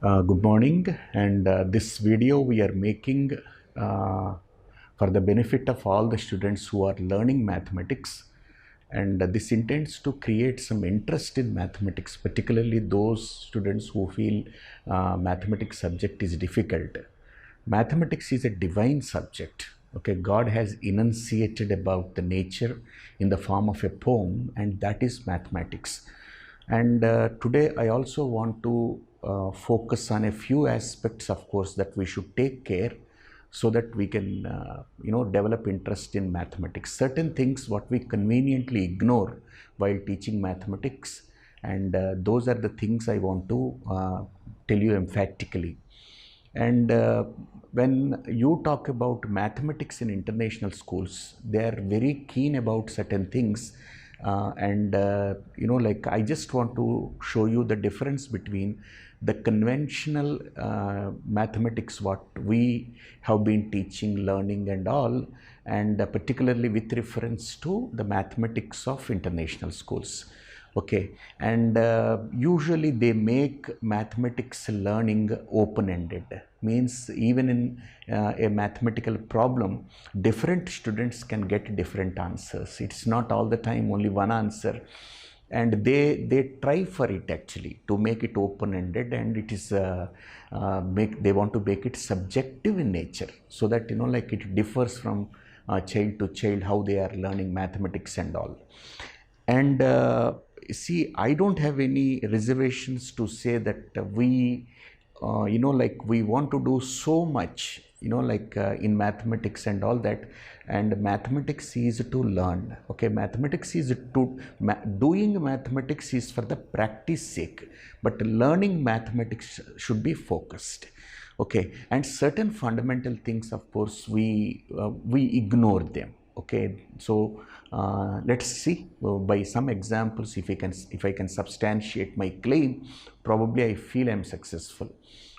Good morning, and this video we are making uh, for the benefit of all the students who are learning mathematics, and this intends to create some interest in mathematics, particularly those students who feel mathematics subject is difficult. Mathematics is a divine subject. Okay, God has enunciated about the nature in the form of a poem, and that is mathematics. And today I also want to focus on a few aspects, of course, that we should take care so that we can, develop interest in mathematics. Certain things what we conveniently ignore while teaching mathematics, and those are the things I want to tell you emphatically. And when you talk about mathematics in international schools, they are very keen about certain things. Like I just want to show you the difference between the conventional mathematics, what we have been teaching, learning, and all, and particularly with reference to the mathematics of international schools. Okay, and usually they make mathematics learning open ended, means even in a mathematical problem different students can get different answers. It's not all the time only one answer, and they try for it actually to make it open ended, and it is make they want to make it subjective in nature, so that like it differs from child to child how they are learning mathematics and all. And see, I don't have any reservations to say that like we want to do so much, in mathematics and all that. And mathematics is to learn. Okay, mathematics is to doing mathematics is for the practice sake, but learning mathematics should be focused. Okay, and certain fundamental things, of course, we ignore them. Okay, so let's see by some examples if I can substantiate my claim. Probably I feel I'm successful.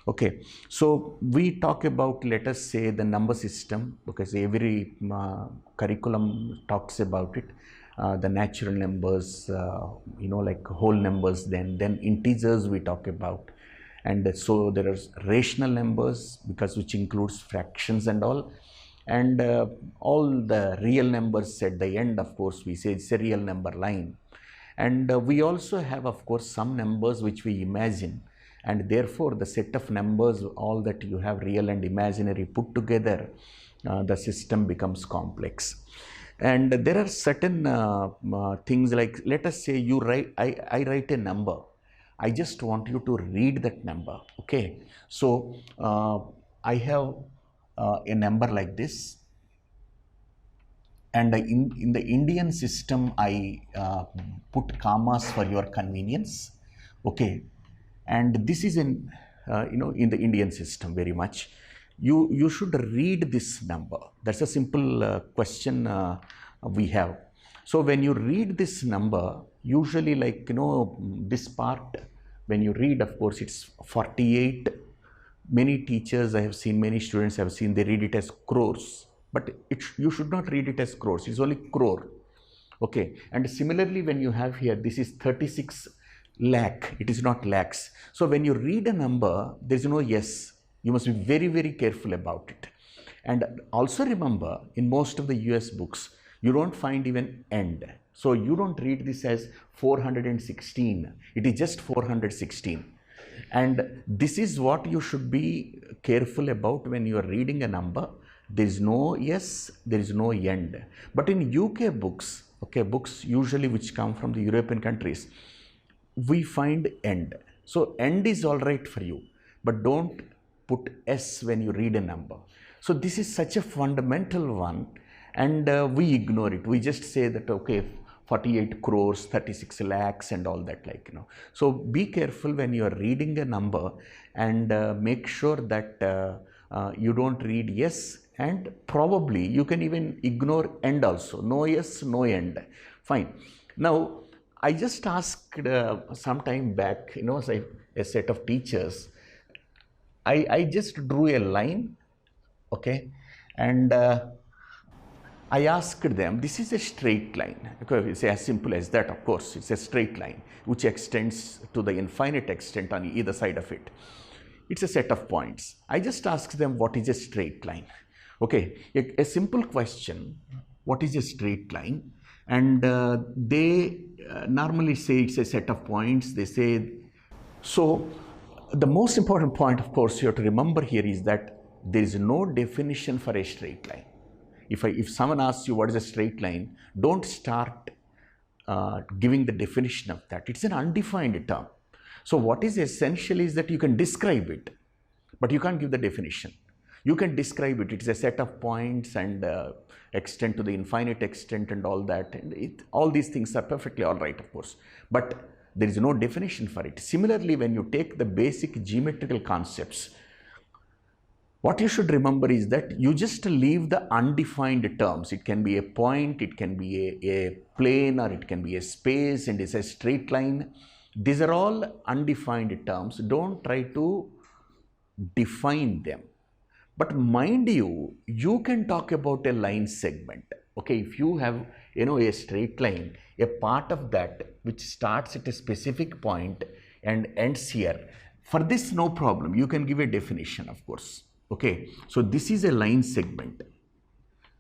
Okay, so we talk about, let us say, the number system, because every curriculum talks about it. The natural numbers, like whole numbers, then integers we talk about. And so there are rational numbers, because which includes fractions and and all the real numbers at the end, of course, we say it's a real number line. And we also have, of course, some numbers which we imagine, and therefore the set of numbers, all that you have real and imaginary put together, the system becomes complex. And there are certain things, like let us say you write, I write a number. I just want you to read that number. Okay, so I have a number like this, and in the Indian system I put commas for your convenience. Okay, and this is in the Indian system very much. You should read this number. That's a simple question we have. So when you read this number, usually, like this part, when you read, of course, it's 48. Many teachers I have seen, many students I have seen, they read it as crores, but you should not read it as crores. It's only crore. Okay, and similarly, when you have here, this is 36 lakh, it is not lakhs. So when you read a number, there is no yes. You must be very, very careful about it. And also remember, in most of the US books, you don't find even end. So you don't read this as 416. It is just 416. And this is what you should be careful about when you are reading a number. There is no yes, there is no end. But in UK books, okay, books usually which come from the European countries, we find end. So end is all right for you, but don't put S when you read a number. So this is such a fundamental one, and we ignore it. We just say that, okay, 48 crores, 36 lakhs, and all that, So be careful when you are reading a number, and make sure that you don't read yes, and probably you can even ignore end also. No yes, no end. Fine. Now, I just asked some time back, a set of teachers. I just drew a line, okay, and I asked them, this is a straight line. Okay, it's as simple as that, of course. It's a straight line which extends to the infinite extent on either side of it. it's a set of points. I just ask them what is a straight line. Okay, a simple question, what is a straight line? And they normally say it's a set of points. They say, so the most important point, of course, you have to remember here is that there is no definition for a straight line. If someone asks you what is a straight line, don't start giving the definition of that. It's an undefined term. So what is essential is that you can describe it, but you can't give the definition. You can describe it. It's a set of points and extend to the infinite extent and all that. And all these things are perfectly all right, of course. But there is no definition for it. Similarly, when you take the basic geometrical concepts, what you should remember is that you just leave the undefined terms. It can be a point, it can be a plane, or it can be a space, and it's a straight line. These are all undefined terms. Don't try to define them. But mind you, you can talk about a line segment. Okay, if you have, a straight line, a part of that which starts at a specific point and ends here. For this, no problem. You can give a definition, of course. Okay, so this is a line segment.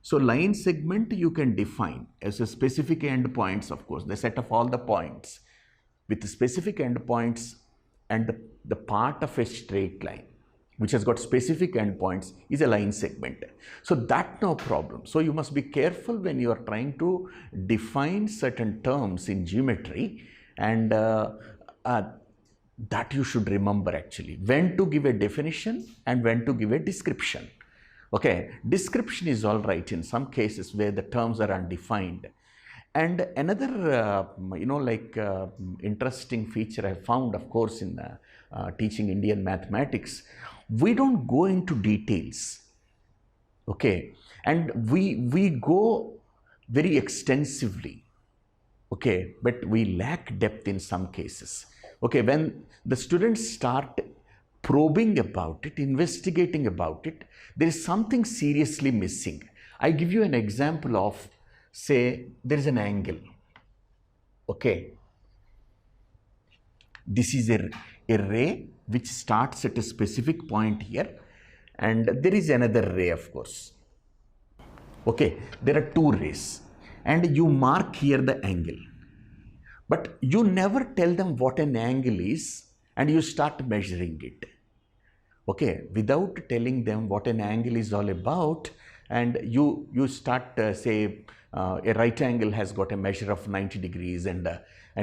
So line segment you can define as a specific endpoints, of course, the set of all the points with the specific endpoints and the part of a straight line which has got specific endpoints is a line segment. So that no problem. So you must be careful when you are trying to define certain terms in geometry, and that you should remember actually, when to give a definition and when to give a description. Okay, description is all right in some cases where the terms are undefined. And another, interesting feature I found, of course, in teaching Indian mathematics, we don't go into details. Okay, and we go very extensively. Okay, but we lack depth in some cases. Okay, when the students start probing about it, investigating about it, there is something seriously missing. I give you an example of, say, there is an angle. Okay, this is a ray which starts at a specific point here, and there is another ray, of course. Okay, there are two rays, and you mark here the angle. But you never tell them what an angle is, and you start measuring it. Okay, without telling them what an angle is all about, and you start say a right angle has got a measure of 90 degrees and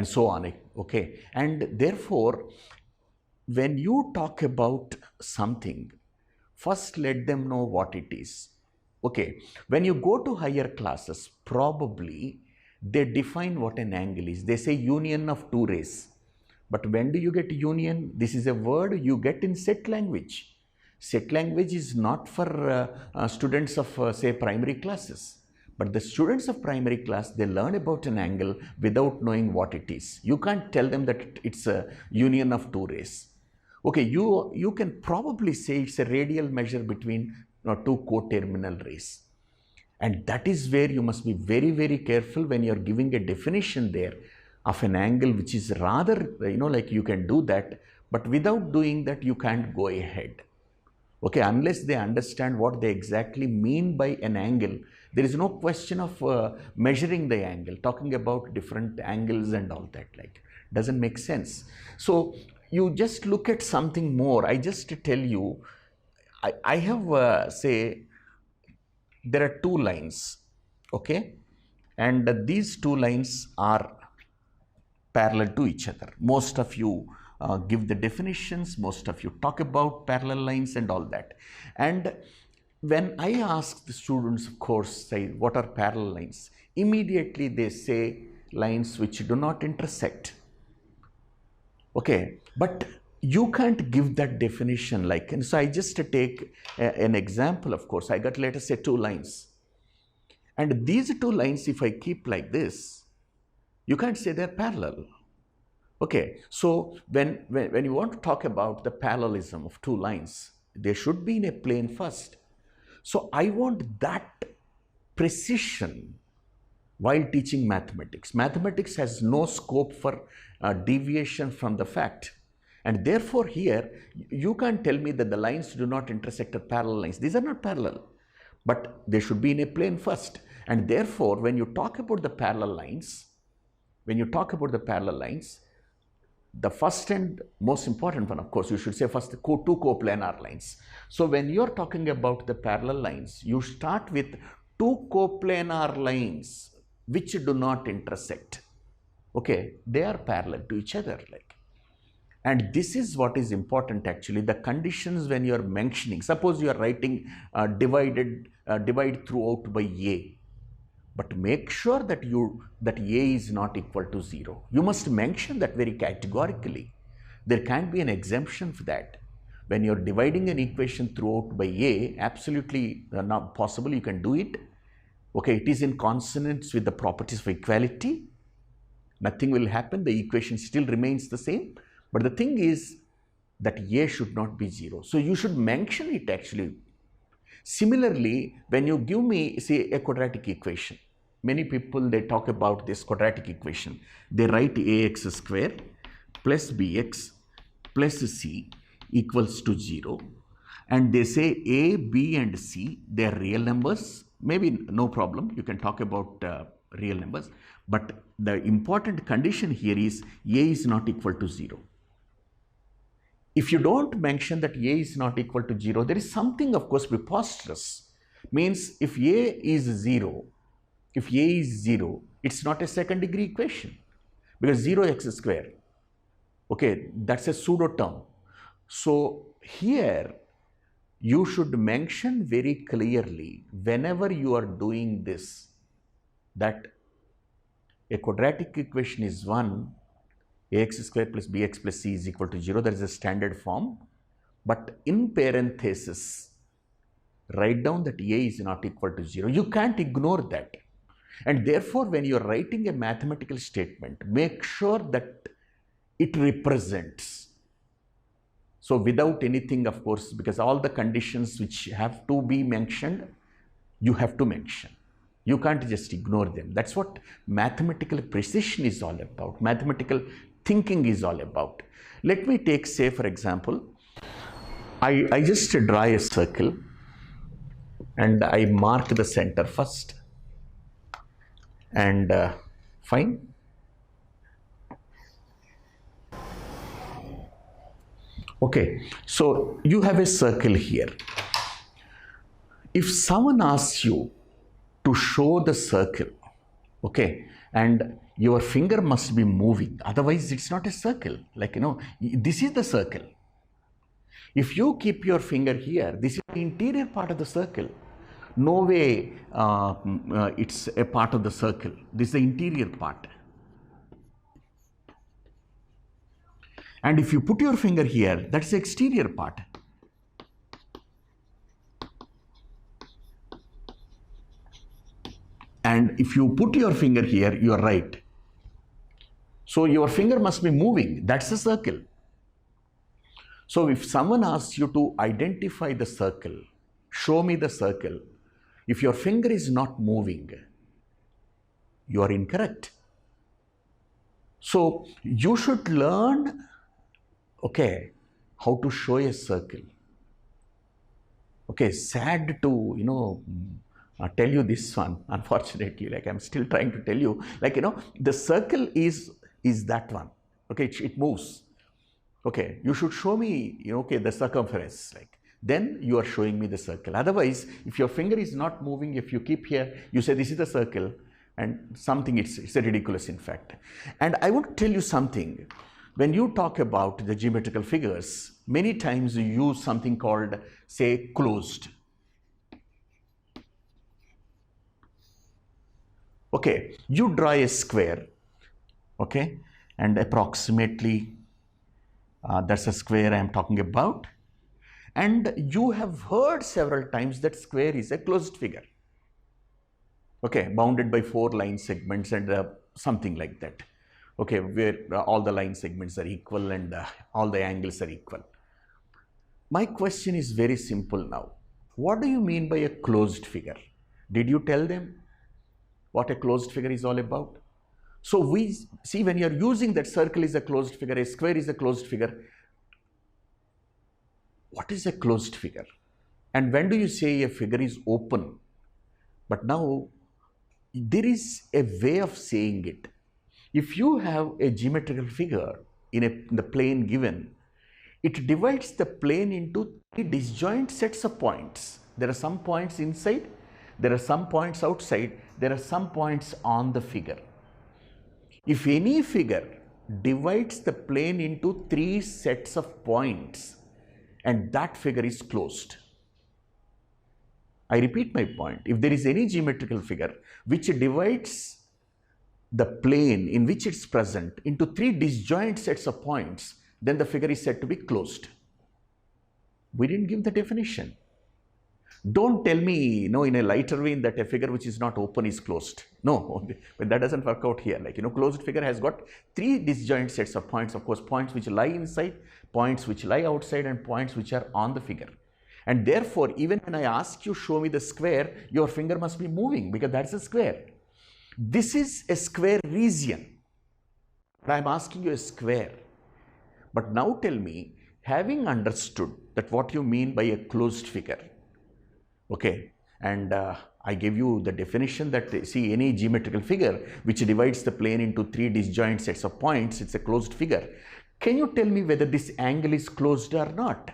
so on. Okay, and therefore when you talk about something, first let them know what it is. Okay, when you go to higher classes, probably they define what an angle is. They say union of two rays. But when do you get union? This is a word you get in set language. Set language is not for students of say primary classes. But the students of primary class, they learn about an angle without knowing what it is. You can't tell them that it's a union of two rays. Okay, you can probably say it's a radial measure between two coterminal rays. And that is where you must be very, very careful when you're giving a definition there of an angle, which is rather, like you can do that, but without doing that, you can't go ahead. Okay, unless they understand what they exactly mean by an angle, there is no question of measuring the angle, talking about different angles and all that, like, doesn't make sense. So you just look at something more. I just tell you, I have, say, there are two lines, okay, and these two lines are parallel to each other. Most of you give the definitions, most of you talk about parallel lines and all that. And when I ask the students, of course, say, what are parallel lines? Immediately they say lines which do not intersect. Okay, but you can't give that definition like, and so I just take an example, of course. I got, let us say, two lines. And these two lines, if I keep like this, you can't say they're parallel. Okay, so when you want to talk about the parallelism of two lines, they should be in a plane first. So I want that precision while teaching mathematics. Mathematics has no scope for deviation from the fact. And therefore here, you can't tell me that the lines do not intersect at parallel lines. These are not parallel, but they should be in a plane first. And therefore, when you talk about the parallel lines, the first and most important one, of course, you should say first two coplanar lines. So when you're talking about the parallel lines, you start with two coplanar lines which do not intersect. Okay, they are parallel to each other, like. And this is what is important actually, the conditions when you are mentioning. Suppose you are writing divide throughout by a, but make sure that a is not equal to 0. You must mention that very categorically. There can't be an exemption for that. When you're dividing an equation throughout by a, absolutely not possible, you can do it. Okay, it is in consonance with the properties of equality. Nothing will happen, the equation still remains the same. But the thing is that a should not be 0. So you should mention it actually. Similarly, when you give me, say, a quadratic equation, many people, they talk about this quadratic equation. They write ax square plus bx plus c equals to 0. And they say a, b and c, they are real numbers. Maybe no problem, you can talk about real numbers. But the important condition here is a is not equal to 0. If you don't mention that a is not equal to 0, there is something, of course, preposterous. Means if a is 0, it's not a second degree equation, because 0x square, okay, that's a pseudo term. So here you should mention very clearly whenever you are doing this, that a quadratic equation is 1, ax square plus bx plus c is equal to 0. That is a standard form. But in parenthesis, write down that a is not equal to 0. You can't ignore that. And therefore, when you are writing a mathematical statement, make sure that it represents. So without anything, of course, because all the conditions which have to be mentioned, you have to mention. You can't just ignore them. That's what mathematical precision is all about. Mathematical thinking is all about. Let me take, say, for example, I just draw a circle and I mark the center first, and fine. Okay, so you have a circle here. If someone asks you to show the circle, okay, and your finger must be moving, otherwise it's not a circle. Like, this is the circle. If you keep your finger here, this is the interior part of the circle. No way it's a part of the circle. This is the interior part. And if you put your finger here, that's the exterior part. And if you put your finger here, you are right. So your finger must be moving. That's a circle. So if someone asks you to identify the circle, show me the circle, if your finger is not moving, you are incorrect. So you should learn, okay, how to show a circle. Okay, sad to, tell you this one, unfortunately, like I'm still trying to tell you, like, the circle is that one. Okay, it moves. Okay, you should show me, okay, the circumference, like, then you are showing me the circle. Otherwise, if your finger is not moving, if you keep here, you say this is the circle, and something, it's a ridiculous, in fact. And I want to tell you something. When you talk about the geometrical figures, many times you use something called, say, closed. Okay, you draw a square, okay, and approximately that's a square I am talking about. And you have heard several times that square is a closed figure. Okay, bounded by 4 line segments and something like that. Okay, where all the line segments are equal and all the angles are equal. My question is very simple now. What do you mean by a closed figure? Did you tell them what a closed figure is all about? So we see, when you are using that circle is a closed figure, a square is a closed figure, what is a closed figure? And when do you say a figure is open? But now there is a way of saying it. If you have a geometrical figure in the plane given, it divides the plane into three disjoint sets of points. There are some points inside, there are some points outside, there are some points on the figure. If any figure divides the plane into three sets of points, and that figure is closed. I repeat my point. If there is any geometrical figure which divides the plane in which it's present into three disjoint sets of points, then the figure is said to be closed. We didn't give the definition. Don't tell me, in a lighter vein that a figure which is not open is closed. No, but that doesn't work out here. Closed figure has got three disjoint sets of points. Of course, points which lie inside, points which lie outside, and points which are on the figure. And therefore, even when I ask you, show me the square, your finger must be moving because that's a square. This is a square region. I'm asking you a square. But now tell me, having understood that what you mean by a closed figure, okay, and I gave you the definition that, see, any geometrical figure which divides the plane into three disjoint sets of points, it's a closed figure. Can you tell me whether this angle is closed or not?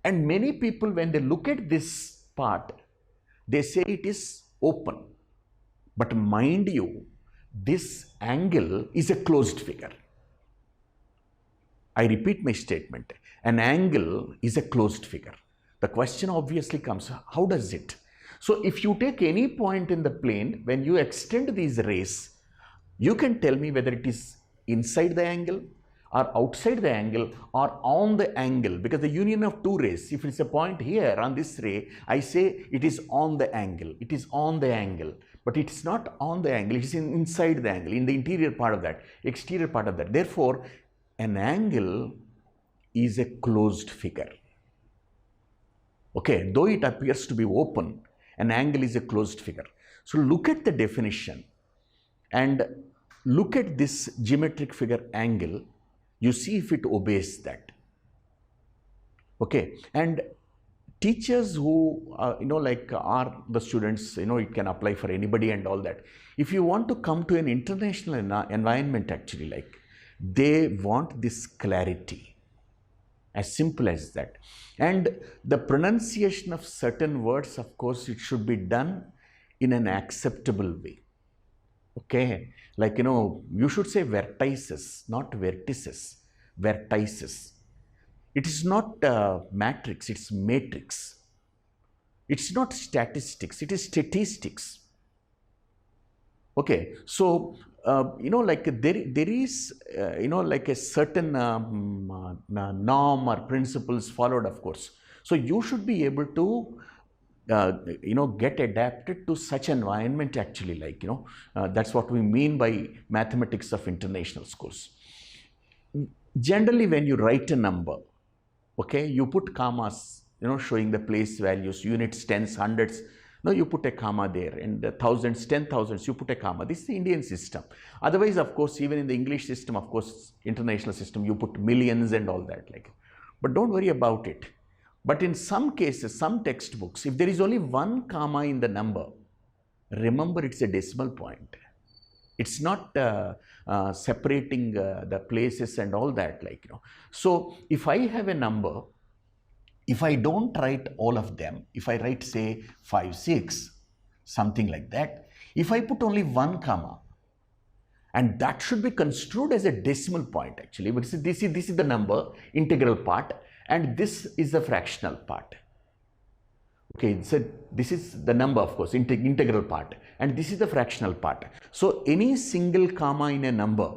And many people, when they look at this part, they say it is open. But mind you, this angle is a closed figure. I repeat my statement. An angle is a closed figure. The question obviously comes, how does it? So if you take any point in the plane, when you extend these rays, you can tell me whether it is inside the angle or outside the angle or on the angle, because the union of two rays, if it's a point here on this ray, I say it is on the angle, it is on the angle, but it's not on the angle, it is inside the angle, in the interior part of that, exterior part of that. Therefore, an angle is a closed figure. Okay, though it appears to be open, an angle is a closed figure. So look at the definition and look at this geometric figure angle. You see if it obeys that. Okay, and teachers who are the students, it can apply for anybody and all that. If you want to come to an international environment, actually, they want this clarity, as simple as that. And the pronunciation of certain words, of course, it should be done in an acceptable way. Okay, you should say vertices, not vertices, vertices. It is not matrix, it's matrix. It's not statistics, it is statistics. Okay, so there is a certain norm or principles followed, of course. So you should be able to get adapted to such environment, actually, that's what we mean by mathematics of international schools. Generally, when you write a number, okay, you put commas, showing the place values, units, tens, hundreds. No, you put a comma there, and thousands, 10,000s, you put a comma. This is the Indian system. Otherwise, of course, even in the English system, of course, international system, you put millions and all that. But don't worry about it. But in some cases, some textbooks, if there is only one comma in the number, remember it's a decimal point. It's not separating the places and all that, So if I have a number, if I don't write all of them, if I write, say, 5, 6, something like that, if I put only one comma, and that should be construed as a decimal point, actually. But this is the number, integral part, and this is the fractional part. Okay, so this is the number, of course, integral part, and this is the fractional part. So any single comma in a number,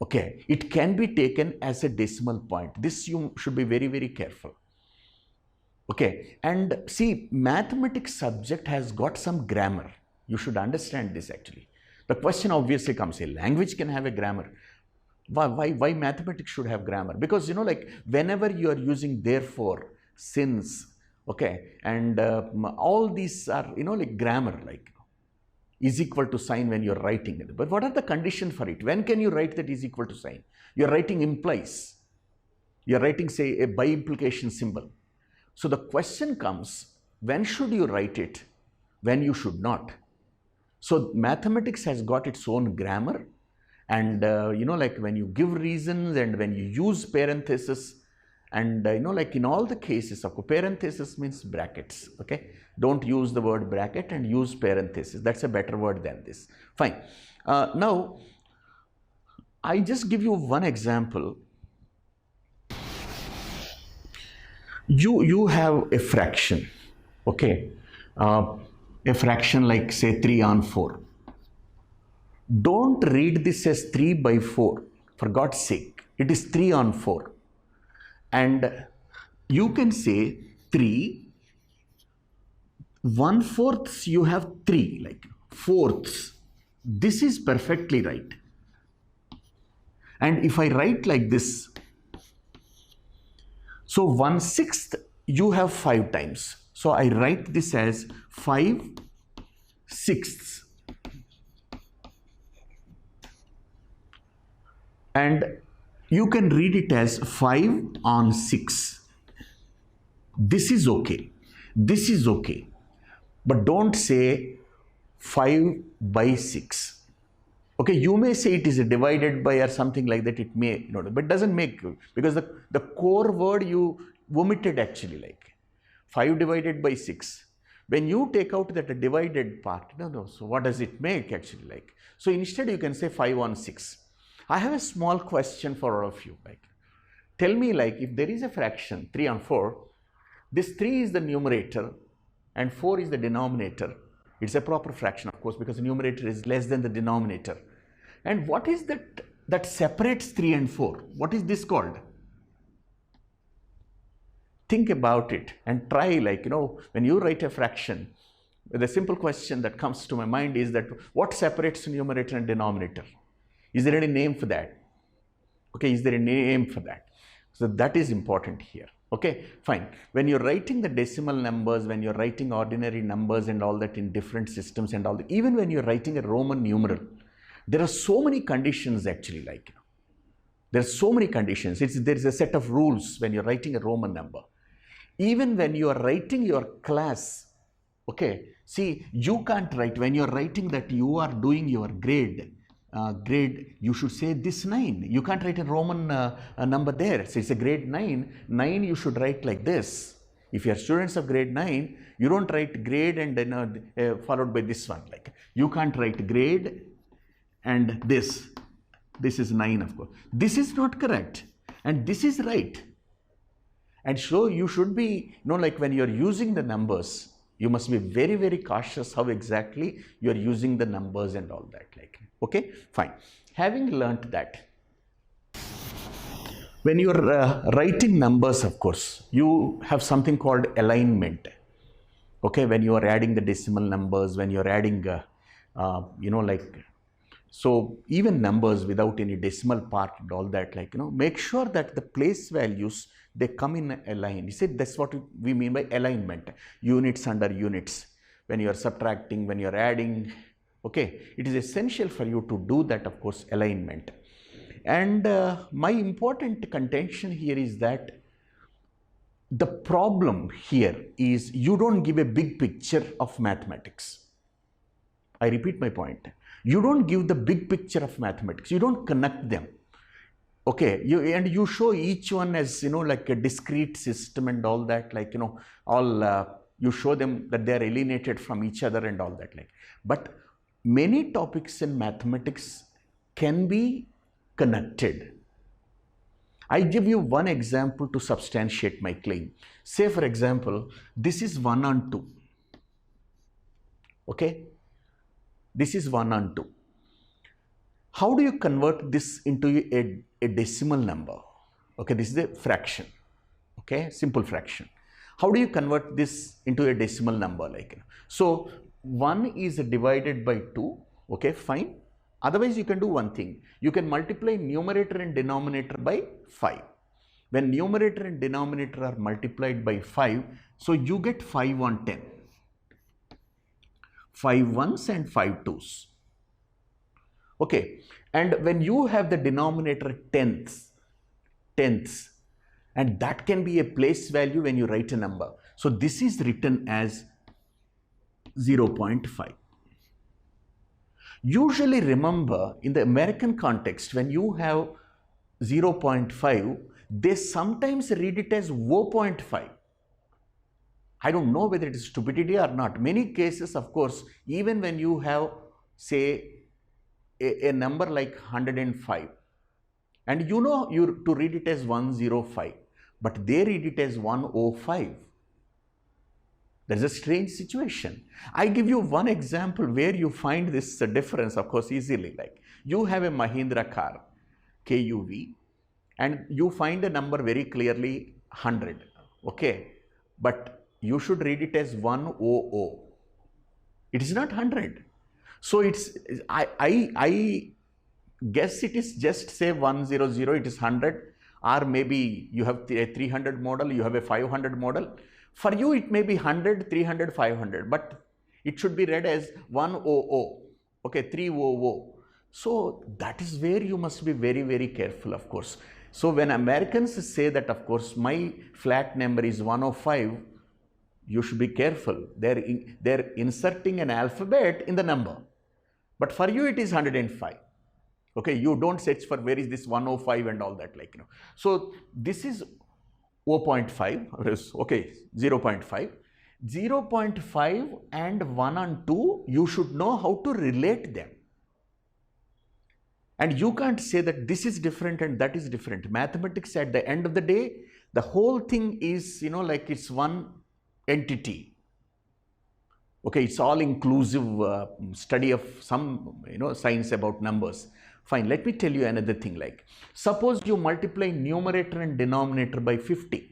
okay, it can be taken as a decimal point. This you should be very, very careful. Okay, and see, mathematics subject has got some grammar. You should understand this, actually. The question obviously comes, a language can have a grammar. Why mathematics should have grammar? Because, whenever you are using therefore, since, okay, and all these are, grammar, is equal to sign when you're writing it. But what are the conditions for it? When can you write that is equal to sign? You're writing implies. you're writing, say, a by implication symbol. So the question comes, when should you write it, when you should not? So mathematics has got its own grammar, and like when you give reasons and when you use parenthesis, and like in all the cases of parenthesis means brackets, okay? Don't use the word bracket and use parenthesis. That's a better word than this. Fine. Now, I just give you one example. You have a fraction, okay? A fraction like, say, 3 on 4. Don't read this as 3 by 4, for God's sake. It is 3 on 4. And you can say 3, 1/4 you have 3, like fourths. This is perfectly right. And if I write like this, so 1/6 you have 5 times. So I write this as 5/6. And you can read it as 5 on 6. This is okay. This is okay. But don't say 5 by 6. Okay, you may say it is divided by or something like that. It may, but it doesn't make, because the core word you omitted actually, like 5 divided by 6. When you take out that divided part, so what does it make actually, like? So instead you can say 5 on 6. I have a small question for all of you. Like, tell me, like, if there is a fraction 3 on 4, this 3 is the numerator and 4 is the denominator. It's a proper fraction, of course, because the numerator is less than the denominator. And what is that separates 3 and 4? What is this called? Think about it and try, like, when you write a fraction, the simple question that comes to my mind is that what separates numerator and denominator? Is there any name for that? Okay, is there a name for that? So that is important here. Okay, fine. When you're writing the decimal numbers, when you're writing ordinary numbers and all that in different systems and all that, even when you're writing a Roman numeral, there are so many conditions actually, like, there are so many conditions. There is a set of rules when you're writing a Roman number. Even when you are writing your class, okay, see, you can't write, when you're writing that you are doing your grade, you should say this 9. You can't write a Roman number there. So it's a grade 9. 9 you should write like this. If you are students of grade 9, you don't write grade and then followed by this one. Like, you can't write grade and this. This is 9, of course. This is not correct. And this is right. And so you should be, like when you're using the numbers, you must be very, very cautious how exactly you're using the numbers and all that. Like, okay, fine. Having learnt that, when you're writing numbers, of course, you have something called alignment. Okay, when you are adding the decimal numbers, when you're adding, so even numbers without any decimal part and all that, like, make sure that the place values, they come in a line. You see, that's what we mean by alignment. Units under units. When you are subtracting, when you are adding, okay, it is essential for you to do that, of course, alignment. And my important contention here is that the problem here is you don't give a big picture of mathematics. I repeat my point. You don't give the big picture of mathematics. You don't connect them. Okay, you show each one as, like a discrete system and all that, like, you show them that they are alienated from each other and all that, like. But many topics in mathematics can be connected. I give you one example to substantiate my claim. Say, for example, this is 1 on 2. Okay, this is 1 on 2. How do you convert this into a decimal number? Okay, this is a fraction. Okay, simple fraction. How do you convert this into a decimal number? Like, so 1 is divided by 2. Okay, fine. Otherwise, you can do one thing. You can multiply numerator and denominator by 5. When numerator and denominator are multiplied by 5, so you get 5 on 10. 5 ones and 5 twos. Okay, and when you have the denominator tenths, and that can be a place value when you write a number. So this is written as 0.5. Usually remember, in the American context, when you have 0.5, they sometimes read it as 0.5. I don't know whether it is stupidity or not. Many cases, of course, even when you have, say, a number like 105, and you know you to read it as 105, but they read it as 105. There's a strange situation. I give you one example where you find this difference, of course, easily. Like you have a Mahindra car, KUV, and you find a number very clearly 100, okay? But you should read it as 100. It is not 100. So it's, I guess it is just say 100, it is 100, or maybe you have a 300 model, you have a 500 model. For you, it may be 100, 300, 500, but it should be read as 100, okay, 300. So that is where you must be very, very careful, of course. So when Americans say that, of course, my flat number is 105, you should be careful. They're inserting an alphabet in the number. But for you, it is 105. Okay, you don't search for where is this 105 and all that, like, you know. So this is 0.5, okay, 0.5. 0.5 and 1 and 2, you should know how to relate them. And you can't say that this is different and that is different. Mathematics, at the end of the day, the whole thing is, you know, like it's one entity. Okay, it's all inclusive study of some, you know, science about numbers. Fine, let me tell you another thing. Like, suppose you multiply numerator and denominator by 50.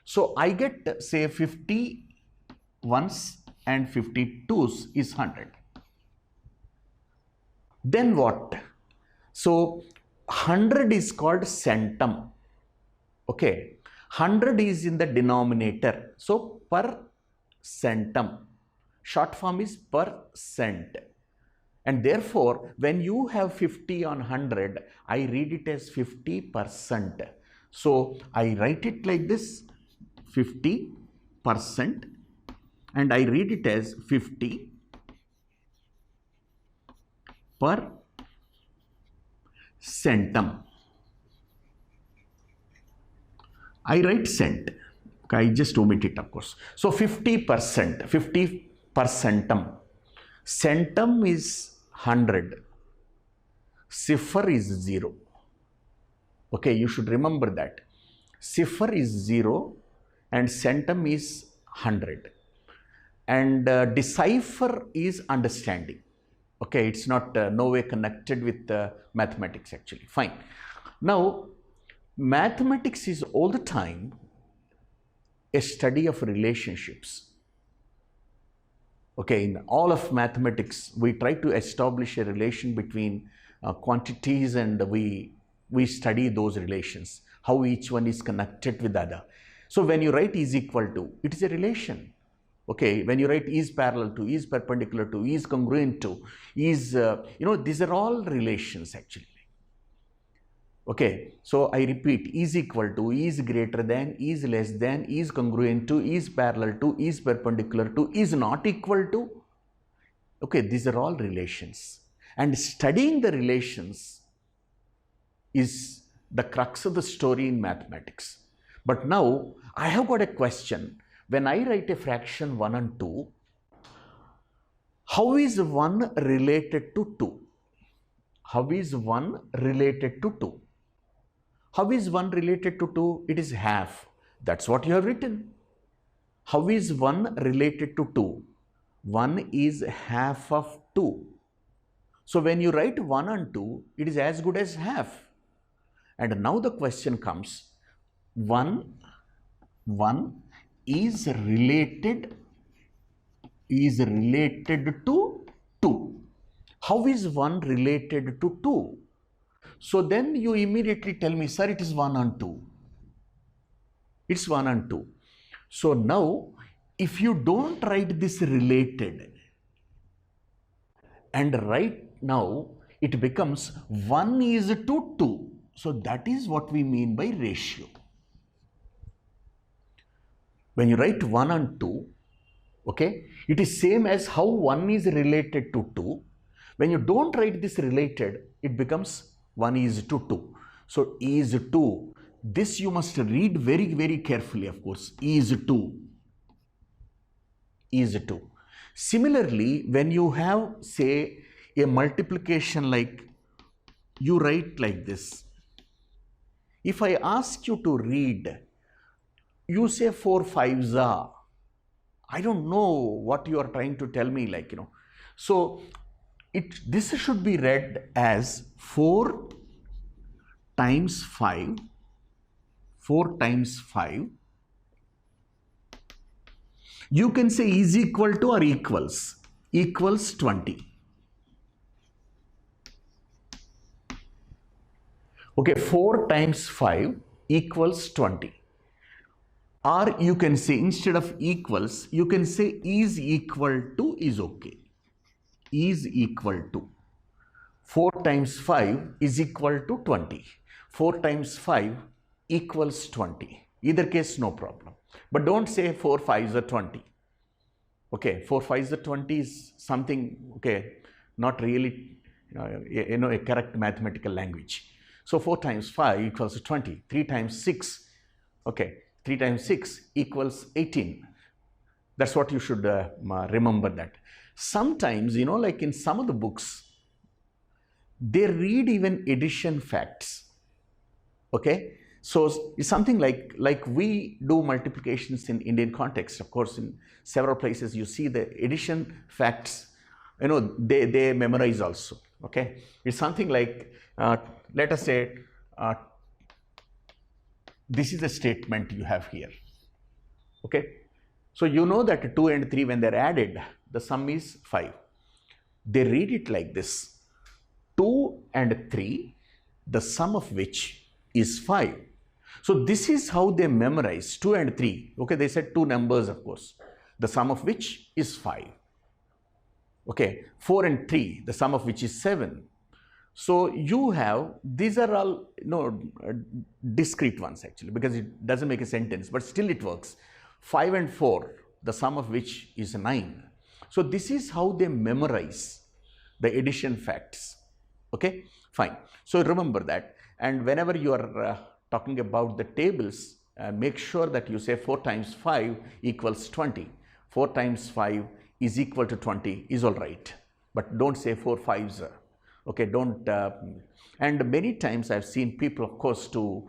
So I get, say, 50 ones and 52s is 100. Then what? So 100 is called centum. Okay, 100 is in the denominator. So per centum. Short form is per cent. And therefore, when you have 50 on 100, I read it as 50%. So I write it like this, 50%, and I read it as 50 per centum. I write cent. Okay, I just omit it, of course. So 50%, 50 per centum. Centum is 100. Cipher is 0. Okay, you should remember that. Cipher is 0 and centum is 100. And decipher is understanding. Okay, it's not no way connected with mathematics actually. Fine. Now, mathematics is all the time a study of relationships. Okay, in all of mathematics, we try to establish a relation between quantities, and we study those relations, how each one is connected with the other. So when you write is equal to, it is a relation. Okay, when you write is parallel to, is perpendicular to, is congruent to, is, you know, these are all relations actually. Okay, so I repeat, is equal to, is greater than, is less than, is congruent to, is parallel to, is perpendicular to, is not equal to. Okay, these are all relations. And studying the relations is the crux of the story in mathematics. But now, I have got a question. When I write a fraction 1 and 2, how is 1 related to 2? How is 1 related to 2? How is 1 related to 2? It is half. That's what you have written. How is 1 related to 2? 1 is half of 2. So when you write 1 and 2, it is as good as half. And now the question comes, 1 is related to 2. How is 1 related to 2? So then you immediately tell me, sir, it is 1 and 2. It's 1 and 2. So now, if you don't write this related, and right now it becomes 1 is to 2. So that is what we mean by ratio. When you write 1 and 2, okay, it is same as how 1 is related to 2. When you don't write this related, it becomes 1 is to 2. So is to, this you must read very, very carefully, of course, is to, is to. Similarly, when you have, say, a multiplication, like you write like this. If I ask you to read, you say 4 5s are. I don't know what you are trying to tell me, like, So this should be read as 4 times 5, 4 times 5. You can say is equal to or equals 20. Okay, 4 times 5 equals 20. Or you can say, instead of equals, you can say is equal to is okay. Is equal to. 4 times 5 is equal to 20. 4 times 5 equals 20. Either case, no problem. But don't say 4 5s are 20. Okay, 4 5s are 20 is something, okay, not really, a correct mathematical language. So 4 times 5 equals to 20. 3 times 6, okay, 3 times 6 equals 18. That's what you should remember that. Sometimes, like in some of the books, they read even addition facts. Okay, so it's something like we do multiplications in Indian context. Of course, in several places you see the addition facts. They memorize also. Okay, it's something like let us say this is a statement you have here. Okay, so you know that 2 and 3, when they're added, the sum is 5. They read it like this: 2 and 3, the sum of which is 5. So this is how they memorize 2 and 3. Okay, they said 2 numbers, of course, the sum of which is 5. Okay, 4 and 3, the sum of which is 7. So you have, these are all discrete ones actually, because it doesn't make a sentence, but still it works. 5 and 4, the sum of which is 9. So this is how they memorize the addition facts. Okay, fine. So remember that, and whenever you are talking about the tables, make sure that you say 4 times 5 equals 20. 4 times 5 is equal to 20 is all right, but don't say 4 5s. Okay, don't. And many times I've seen people, of course, to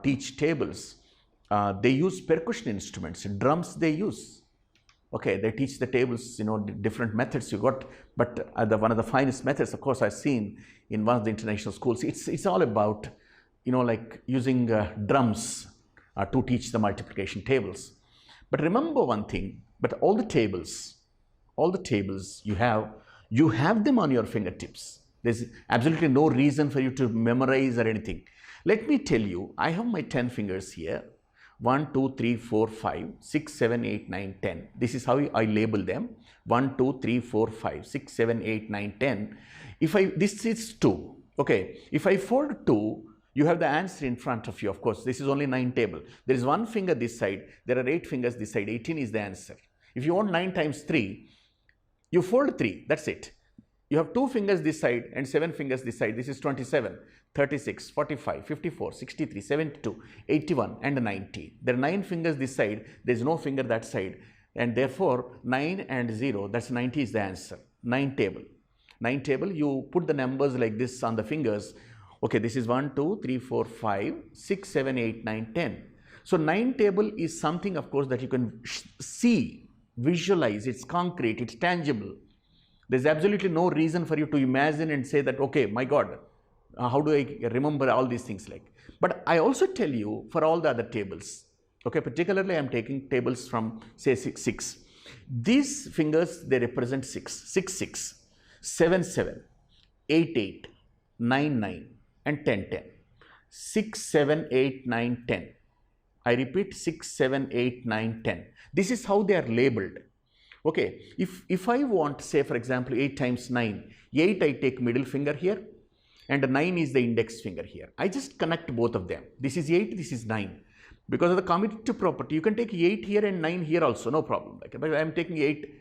teach tables, they use percussion instruments, drums they use. Okay, they teach the tables, different methods you got, but one of the finest methods, of course, I've seen in one of the international schools, it's all about, like using drums to teach the multiplication tables. But remember one thing, but all the tables you have them on your fingertips. There's absolutely no reason for you to memorize or anything. Let me tell you, I have my 10 fingers here. 1, 2, 3, 4, 5, 6, 7, 8, 9, 10. This is how I label them. 1, 2, 3, 4, 5, 6, 7, 8, 9, 10. This is 2. Okay, if I fold 2, you have the answer in front of you. Of course, this is only 9 table. There is 1 finger this side. There are 8 fingers this side. 18 is the answer. If you want 9 times 3, you fold 3. That's it. You have 2 fingers this side and 7 fingers this side. This is 27, 36, 45, 54, 63, 72, 81 and 90. There are 9 fingers this side. There is no finger that side. And therefore, 9 and 0, that's 90 is the answer. 9 table. 9 table, you put the numbers like this on the fingers. Okay, this is 1, 2, 3, 4, 5, 6, 7, 8, 9, 10. So 9 table is something, of course, that you can see, visualize. It's concrete, it's tangible. There's absolutely no reason for you to imagine and say that, okay, my God, how do I remember all these things like? But I also tell you for all the other tables, okay, particularly I'm taking tables from, say, 6. These fingers, they represent 6, 6, 6, 7, 7, 8, 8, 9, 9, and 10, 10. 6, 7, 8, 9, 10. I repeat, 6, 7, 8, 9, 10. This is how they are labeled. Okay, if I want, say, for example, 8 times 9, 8 I take middle finger here, and 9 is the index finger here. I just connect both of them. This is 8, this is 9. because of the commutative property. You can take 8 here and 9 here also, no problem. Okay, but I am taking 8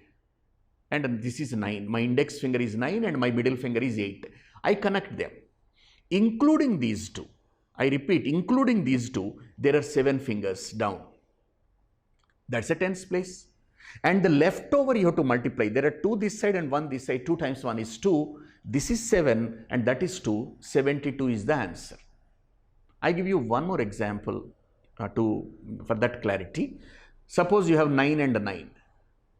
and this is 9. My index finger is 9 and my middle finger is 8. I connect them. Including these two, I repeat, including these two, there are 7 fingers down. That's a tens place. And the leftover you have to multiply. There are 2 this side and 1 this side. 2 times 1 is 2. This is 7 and that is 2. 72 is the answer. I give you one more example for that clarity. Suppose you have 9 and 9.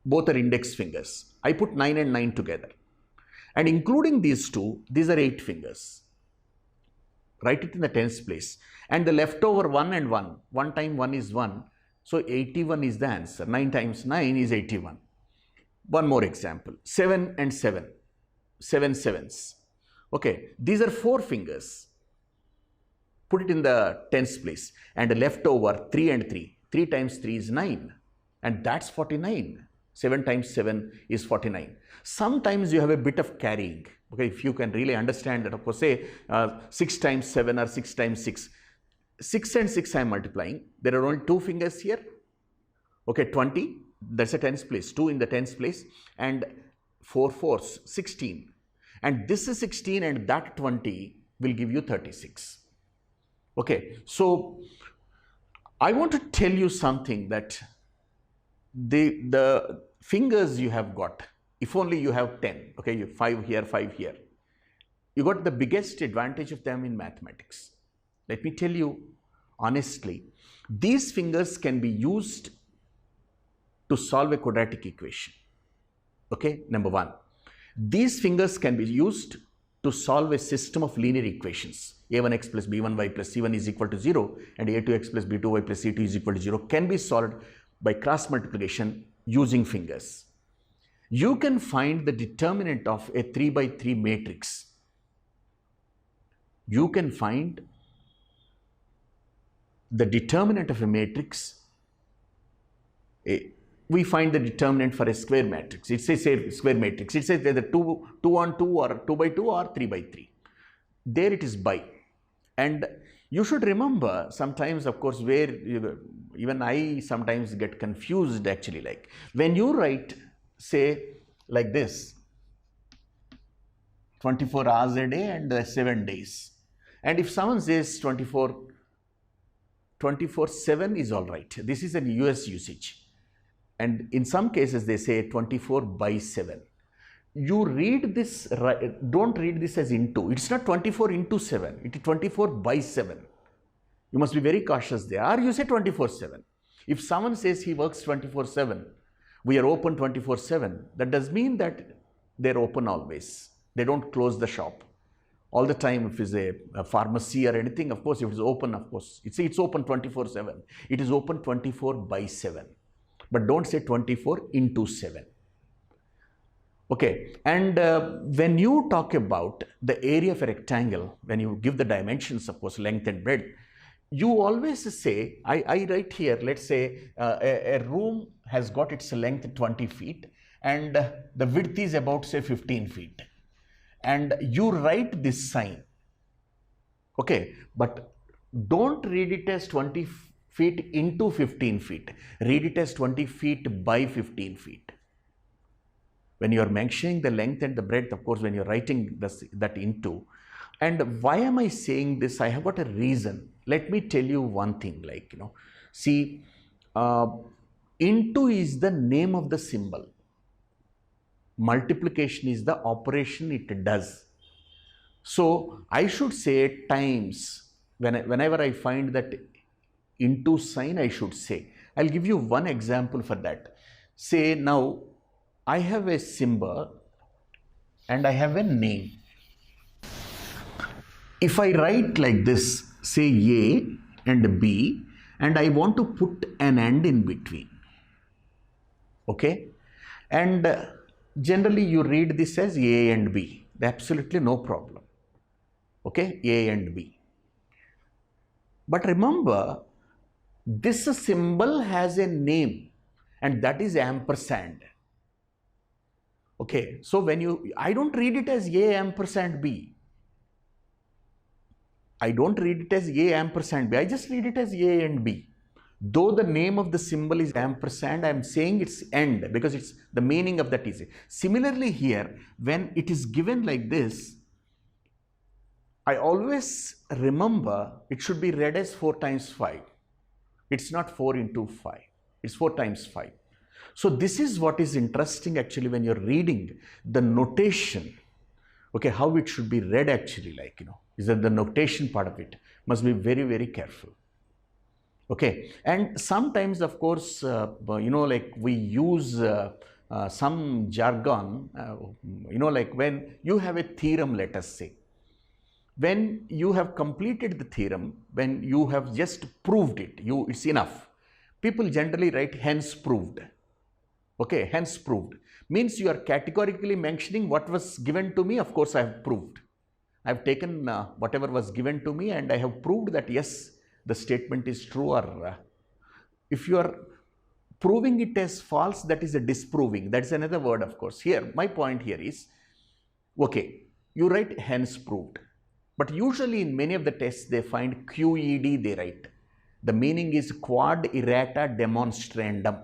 Both are index fingers. I put 9 and 9 together. And including these two, these are 8 fingers. Write it in the tens place. And the leftover 1 and 1. 1 time 1 is 1. So 81 is the answer. 9 times 9 is 81. One more example. 7 and 7. 7 sevens. Okay. These are 4 fingers. Put it in the tens place. And the leftover 3 and 3. 3 times 3 is 9. And that's 49. 7 times 7 is 49. Sometimes you have a bit of carrying. Okay, if you can really understand that, of course, say 6 times 7 or 6 times 6. 6 and 6 I am multiplying. There are only 2 fingers here. Okay, 20. That's a tens place. 2 in the tens place. And 4 fours, 16. And this is 16 and that 20 will give you 36. Okay, so I want to tell you something that the fingers you have got, if only you have 10, okay, you 5 here, 5 here, you got the biggest advantage of them in mathematics. Let me tell you honestly, these fingers can be used to solve a quadratic equation. Okay, number 1. These fingers can be used to solve a system of linear equations. a1x plus b1y plus c1 is equal to 0 and a2x plus b2y plus c2 is equal to 0 can be solved by cross multiplication using fingers. You can find the determinant of a 3 by 3 matrix. You can find the determinant of a matrix. We find the determinant for a square matrix. It says a square matrix. It says whether 2 on 2 or 2 by 2 or 3 by 3. There it is by. And you should remember sometimes, of course, where even I sometimes get confused actually, like when you write, say, like this, 24 hours a day and 7 days. And if someone says 24/7 is all right. This is a US usage. And in some cases they say 24/7. You read this, don't read this as into. It's not 24 into 7. It is 24/7. You must be very cautious there. Or you say 24/7. If someone says he works 24/7, we are open 24/7, that does mean that they're open always. They don't close the shop. All the time, if it's a pharmacy or anything, of course, if it's open, of course, it's open 24/7. It is open 24/7. But don't say 24 into 7. Okay, and when you talk about the area of a rectangle, when you give the dimensions, of course, length and breadth, you always say, I write here, let's say a room has got its length 20 feet and the width is about, say, 15 feet. And you write this sign, okay, but don't read it as 20 feet into 15 feet. Read it as 20 feet by 15 feet. When you are mentioning the length and the breadth, of course, when you're writing that into. And why am I saying this? I have got a reason. Let me tell you one thing, like, see, into is the name of the symbol. Multiplication is the operation it does. So I should say times. Whenever I find that into sign, I should say. I'll give you one example for that. Say now, I have a symbol and I have a name. If I write like this, say A and B, and I want to put an and in between, okay, and generally you read this as A and B, absolutely no problem, okay, A and B. But remember, this symbol has a name and that is ampersand. Okay, so I don't read it as A ampersand B. I don't read it as A ampersand B. I just read it as A and B. Though the name of the symbol is ampersand, I am saying it's end because it's the meaning of that is. Similarly here, when it is given like this, I always remember it should be read as 4 times 5. It's not 4 into 5. It's 4 times 5. So this is what is interesting actually when you're reading the notation. Okay, how it should be read actually, like, is that the notation part of it must be very, very careful. Okay, and sometimes of course, like we use some jargon, like when you have a theorem, let us say, when you have completed the theorem, when you have just proved it, it's enough. People generally write hence proved. Okay, hence proved means you are categorically mentioning what was given to me. Of course, I have proved. I have taken whatever was given to me and I have proved that yes, the statement is true, or if you are proving it as false, that is a disproving. That's another word, of course. Here, my point here is, okay, you write hence proved, but usually in many of the tests they find QED, they write. The meaning is quad errata demonstrandum.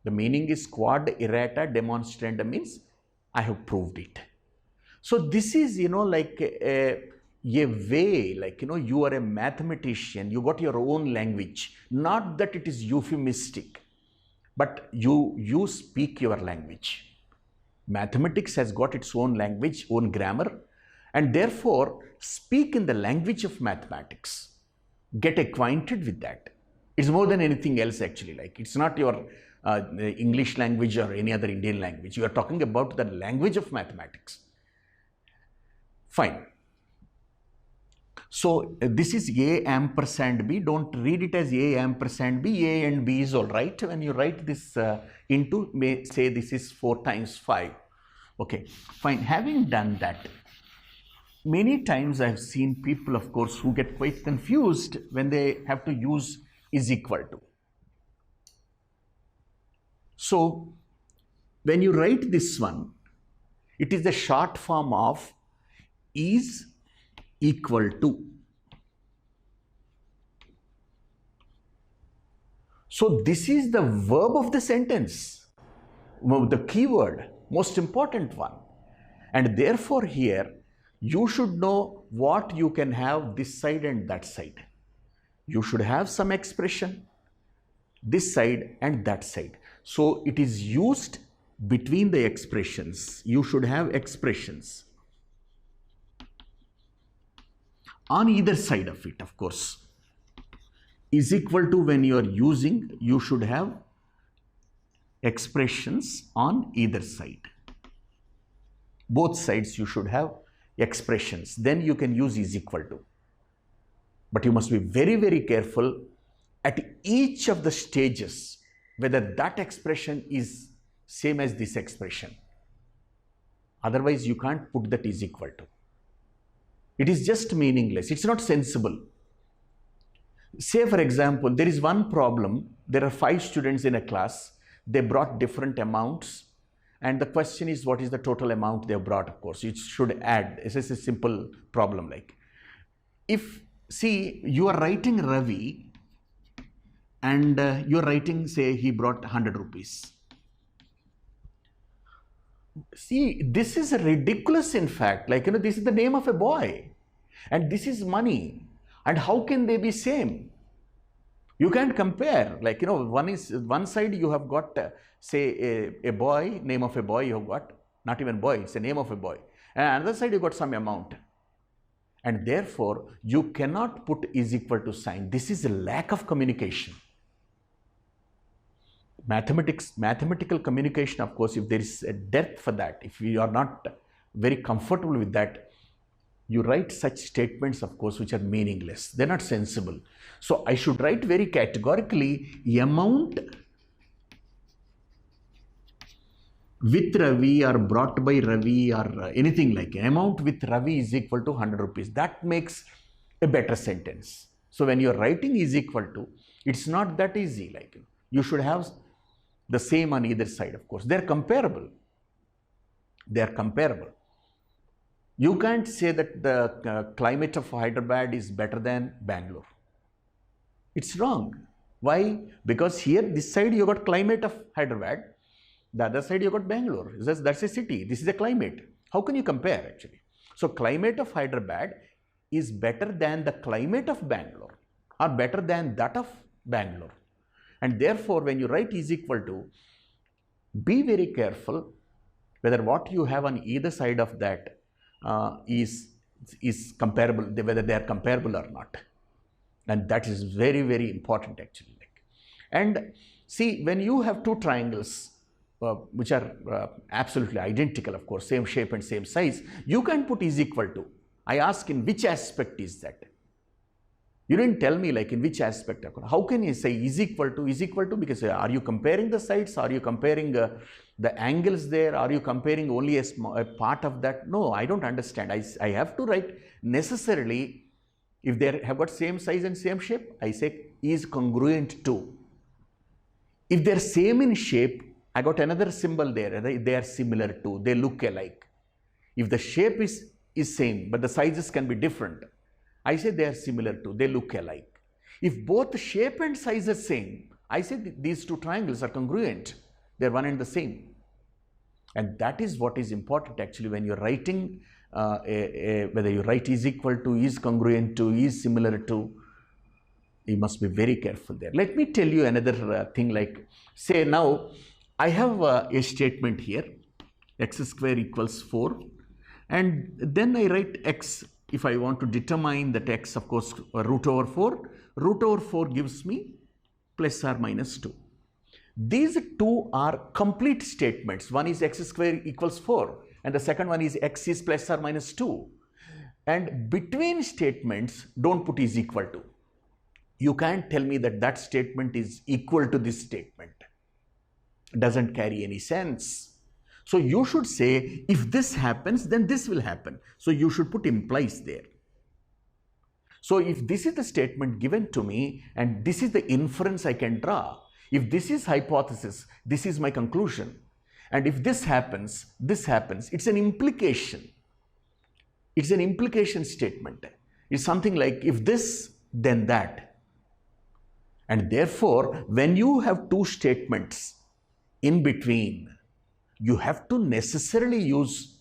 The meaning is quad errata demonstrandum means I have proved it. So this is, like a way, like, you are a mathematician, you got your own language. Not that it is euphemistic, but you speak your language. Mathematics has got its own language, own grammar, and therefore speak in the language of mathematics. Get acquainted with that. It's more than anything else actually, like it's not your English language or any other Indian language. You are talking about the language of mathematics. Fine. So this is A ampersand B. Don't read it as A ampersand B. A and B is all right. When you write this into, may say this is 4 times 5. Okay, fine. Having done that, many times I have seen people, of course, who get quite confused when they have to use is equal to. So when you write this one, it is the short form of is equal to. So this is the verb of the sentence, the keyword, most important one. And therefore here, you should know what you can have this side and that side. You should have some expression, this side and that side. So it is used between the expressions. You should have expressions on either side of it, of course. Is equal to, when you are using, you should have expressions on either side. Both sides you should have expressions. Then you can use is equal to. But you must be very, very careful at each of the stages whether that expression is same as this expression. Otherwise, you can't put that is equal to. It is just meaningless. It's not sensible. Say, for example, there is one problem. There are 5 students in a class. They brought different amounts. And the question is, what is the total amount they have brought, of course. It should add. This is a simple problem. Like, if, see, you are writing Ravi and you are writing, say, he brought 100 rupees. See, this is ridiculous, in fact. Like, this is the name of a boy. And this is money. And how can they be same? You can't compare. Like, one side you have got, say, a boy, name of a boy you have got. Not even boy, it's a name of a boy. And another side you got some amount. And therefore, you cannot put is equal to sign. This is a lack of communication. Mathematical communication, of course, if there is a depth for that, if you are not very comfortable with that, you write such statements, of course, which are meaningless. They're not sensible. So I should write very categorically, amount with Ravi or brought by Ravi or anything like amount with Ravi is equal to 100 rupees. That makes a better sentence. So when you're writing is equal to, it's not that easy. Like, you should have the same on either side, of course. They're comparable. They're comparable. You can't say that the climate of Hyderabad is better than Bangalore. It's wrong. Why? Because here, this side you got climate of Hyderabad, the other side you got Bangalore. That's a city. This is a climate. How can you compare actually? So climate of Hyderabad is better than the climate of Bangalore or better than that of Bangalore. And therefore, when you write is equal to, be very careful whether what you have on either side of that is comparable, whether they are comparable or not. And that is very, very important actually. And see, when you have two triangles which are absolutely identical, of course, same shape and same size, you can put is equal to. I ask, in which aspect is that? You didn't tell me like in which aspect. How can you say is equal to? Is equal to, because are you comparing the sides? Are you comparing the angles there? Are you comparing only a part of that? No, I don't understand. I have to write necessarily, if they have got same size and same shape, I say is congruent to. If they are same in shape, I got another symbol there. They are similar to. They look alike. If the shape is same, but the sizes can be different, I say they are similar to. They look alike. If both shape and size are same, I say these two triangles are congruent. They are one and the same. And that is what is important actually when you are writing, whether you write is equal to, is congruent to, is similar to. You must be very careful there. Let me tell you another thing, like say now I have a statement here, x square equals 4, and then I write x. If I want to determine that x, of course, root over 4 gives me plus or minus 2. These two are complete statements. One is x square equals 4 and the second one is x is plus or minus 2. And between statements, don't put is equal to. You can't tell me that that statement is equal to this statement. It doesn't carry any sense. So you should say, if this happens, then this will happen. So you should put implies there. So if this is the statement given to me and this is the inference I can draw, if this is hypothesis, this is my conclusion. And if this happens, it's an implication. It's an implication statement. It's something like if this, then that. And therefore, when you have two statements in between, you have to necessarily use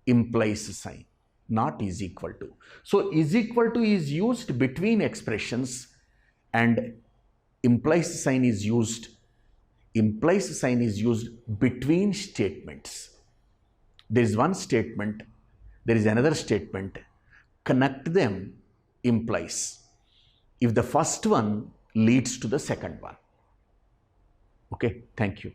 implies sign, not is equal to. So is equal to is used between expressions and implies sign is used between statements. There is one statement, there is another statement, connect them implies. If the first one leads to the second one. Okay, thank you.